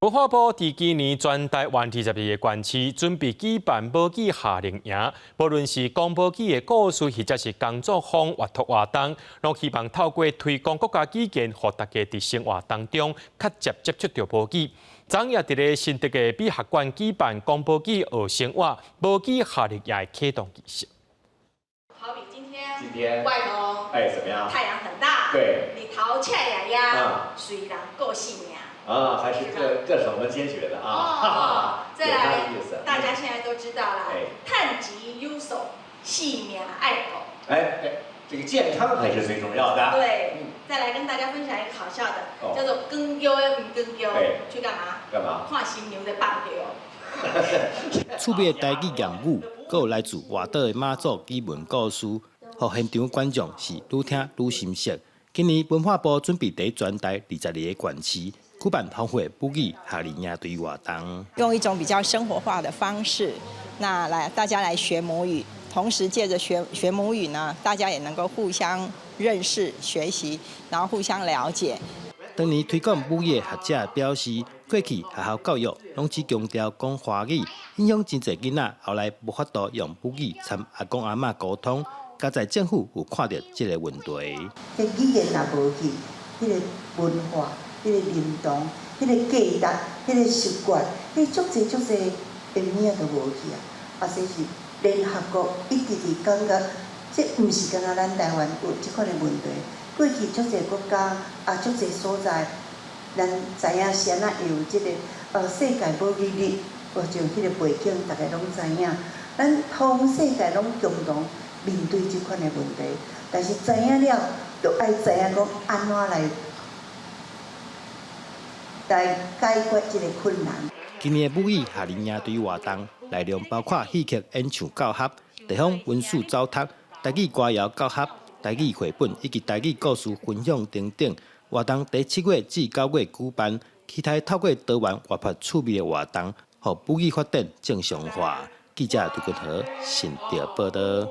文化部伫今年全台湾22个县市准备举办母语夏令营，无论是讲母语的故事，或者是工作坊、活动活动，拢希望透过推广国家语言，让大家伫生活当中较接触到母语。昨夜伫咧新竹的美学馆举办讲母语学生活母语夏令营的启动仪式。好比今天外头怎么样？太阳很大，对，里头恰呀呀，虽然够细命。还是这是我们解决的啊。再来，大家现在都知道了，探吉优手，细命爱狗。这个健康才是最重要的。对，再来跟大家分享一个好笑的，叫做更优不更优，去干嘛？干嘛？看新娘在放牛。趣味的台语言语，还有来自外岛的妈祖基本故事，让现场观众是愈听愈深刻。今年文化部准备在全台22个县市举办通会母语夏令营对活动，用一种比较生活化的方式，大家来学母语，同时借着学母语呢，大家也能够互相认识、学习，然后互相了解。当年推广母语的学者表示，过去学校教育拢只强调讲华语，影响真侪囡仔后来无法度用母语参阿公阿嬷沟通。加在政府有看到这个问题。个语言若无去，迄个文化、迄个认同、迄个价值、迄个习惯，迄足侪下面都无去啊！说是联合国一直伫感觉，这毋是干那咱台湾有即款的问题。过去足侪国家足侪所在，咱知影是安那会有即个世界母语日，或者迄个背景，大家拢知影。咱全世界拢共同面对这款的问题，但是知影了，就爱知影讲安怎来解决这个困难。今年的母语夏令营对活动内容包括戏剧演唱教学、地方文书走读、台语歌谣教学、台语绘本以及台语故事分享等等。活动在7月至9月举办，期待透过多元活泼趣味的活动，让母语发展正常化。记者杜君和新竹报道。